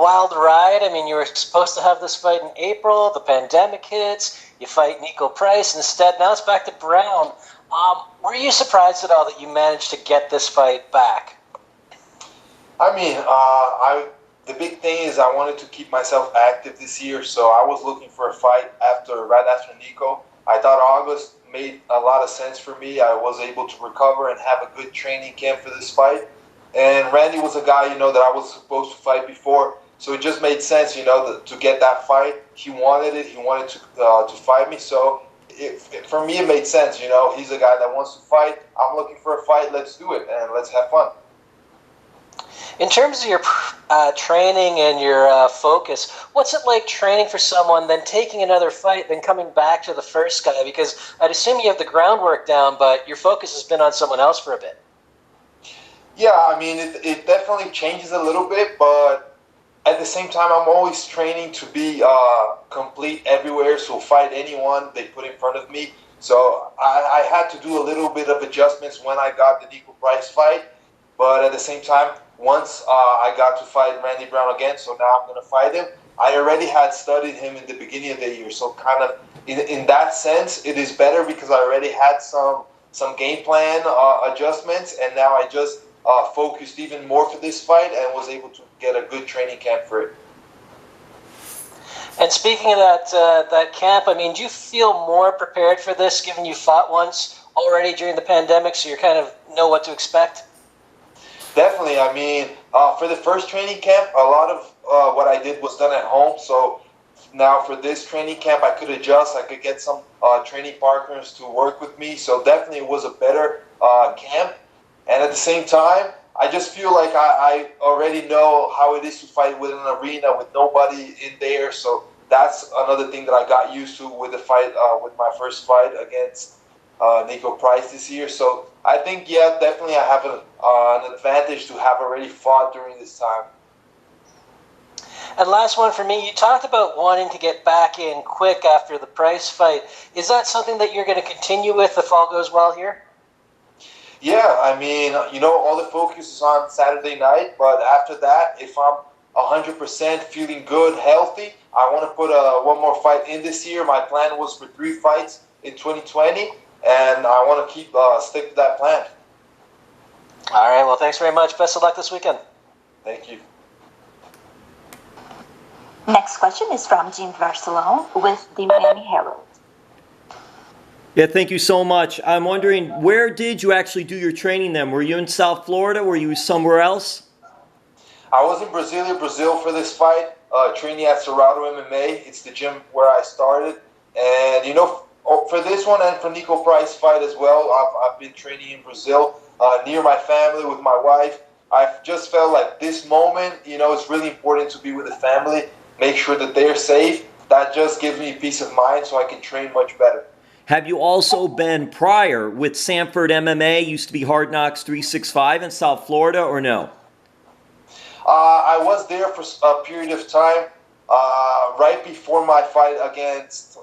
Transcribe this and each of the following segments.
wild ride. I mean, you were supposed to have this fight in April. The pandemic hits. You fight Nico Price instead. Now it's back to Brown. Were you surprised at all that you managed to get this fight back? I mean, the big thing is I wanted to keep myself active this year, so I was looking for a fight right after Nico. I thought August made a lot of sense for me. I was able to recover and have a good training camp for this fight. And Randy was a guy, that I was supposed to fight before, so it just made sense, to get that fight. He wanted it. He wanted to fight me, so for me it made sense. He's a guy that wants to fight. I'm looking for a fight. Let's do it, and let's have fun. In terms of your training and your focus, what's it like training for someone, then taking another fight, then coming back to the first guy? Because I'd assume you have the groundwork down, but your focus has been on someone else for a bit. Yeah, I mean, it definitely changes a little bit, but at the same time, I'm always training to be complete everywhere, so fight anyone they put in front of me. So I had to do a little bit of adjustments when I got the Nico Price fight, but at the same time, once I got to fight Randy Brown again, so now I'm going to fight him. I already had studied him in the beginning of the year, so kind of in that sense, it is better because I already had some game plan adjustments, and now I just focused even more for this fight and was able to get a good training camp for it. And speaking of that camp, I mean, do you feel more prepared for this, given you fought once already during the pandemic, so you kind of know what to expect? Definitely. I mean, for the first training camp, a lot of what I did was done at home. So now for this training camp, I could adjust. I could get some training partners to work with me. So definitely it was a better camp. And at the same time, I just feel like I already know how it is to fight with an arena with nobody in there. So that's another thing that I got used to with the fight, with my first fight against Nico Price this year. So I think, yeah, definitely I have an advantage to have already fought during this time. And last one for me, you talked about wanting to get back in quick after the Price fight. Is that something that you're going to continue with if all goes well here? Yeah, I mean, all the focus is on Saturday night, but after that, if I'm 100% feeling good, healthy, I want to put one more fight in this year. My plan was for 3 fights in 2020, and I want to stick to that plan. All right, well, thanks very much. Best of luck this weekend. Thank you. Next question is from Jim Barcelone with the Miami Herald. Yeah, thank you so much. I'm wondering, where did you actually do your training then? Were you in South Florida? Were you somewhere else? I was in Brazil for this fight, training at Cerrado MMA. It's the gym where I started. And, for this one and for Nico Price fight as well, I've been training in Brazil, near my family with my wife. I've just felt like this moment, it's really important to be with the family, make sure that they're safe. That just gives me peace of mind so I can train much better. Have you also been prior with Sanford MMA, used to be Hard Knocks 365 in South Florida, or no? I was there for a period of time, right before my fight against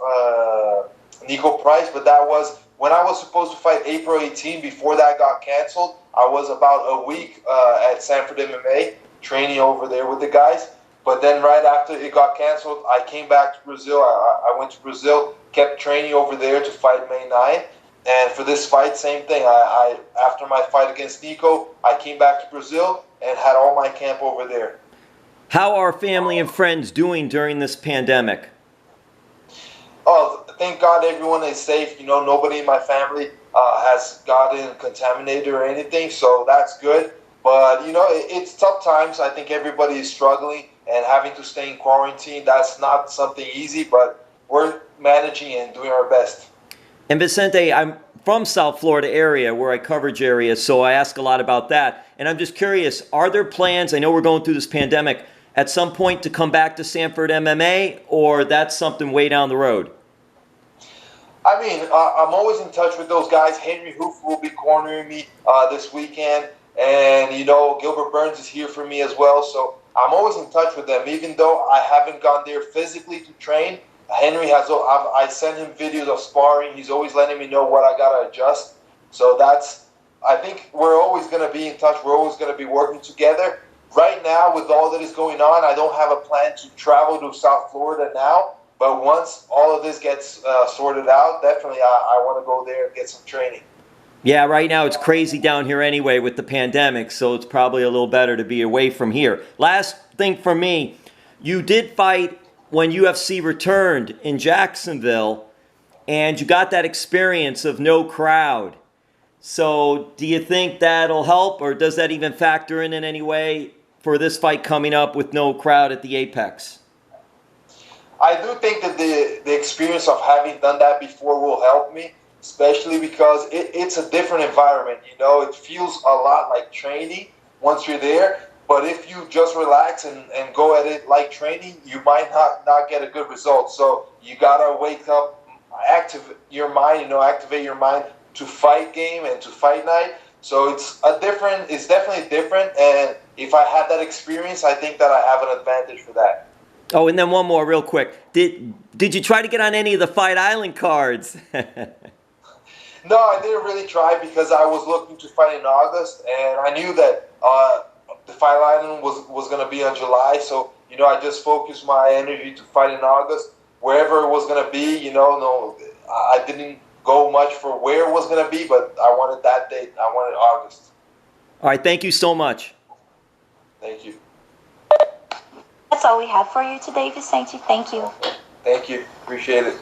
Nico Price, but that was when I was supposed to fight April 18. Before that got canceled, I was about a week at Sanford MMA, training over there with the guys. But then right after it got canceled, I came back to Brazil. I went to Brazil, kept training over there to fight May 9. And for this fight, same thing. After my fight against Nico, I came back to Brazil and had all my camp over there. How are family and friends doing during this pandemic? Oh, thank God everyone is safe. Nobody in my family has gotten contaminated or anything, so that's good. But, it's tough times. I think everybody is struggling and having to stay in quarantine. That's not something easy, but we're managing and doing our best. And Vicente, I'm from South Florida area where I coverage area, so I ask a lot about that. And I'm just curious, are there plans, I know we're going through this pandemic, at some point to come back to Sanford MMA, or that's something way down the road? I mean, I'm always in touch with those guys. Henri Hooft will be cornering me this weekend. And, Gilbert Burns is here for me as well. So I'm always in touch with them. Even though I haven't gone there physically to train, Henry I send him videos of sparring. He's always letting me know what I got to adjust. So I think we're always going to be in touch. We're always going to be working together. right now, with all that is going on, I don't have a plan to travel to South Florida now. But once all of this gets sorted out, definitely I want to go there and get some training. Yeah, right now it's crazy down here anyway with the pandemic, so it's probably a little better to be away from here. Last thing for me, you did fight when UFC returned in Jacksonville, and you got that experience of no crowd. So do you think that'll help, or does that even factor in any way for this fight coming up with no crowd at the Apex? I do think that the experience of having done that before will help me, especially because it's a different environment. You know, it feels a lot like training once you're there. But if you just relax and go at it like training, you might not get a good result. So you gotta wake up, activate your mind to fight game and to fight night. So it's definitely different. And if I had that experience, I think that I have an advantage for that. Oh, and then one more real quick. Did you try to get on any of the Fight Island cards? No, I didn't really try because I was looking to fight in August, and I knew that the Fight Island was going to be in July. So, you know, I just focused my energy to fight in August. Wherever it was going to be, you know, no, I didn't go much for where it was going to be, but I wanted that date. I wanted August. All right, thank you so much. Thank you. That's all we have for you today, Vicente. Thank you. Thank you. Appreciate it.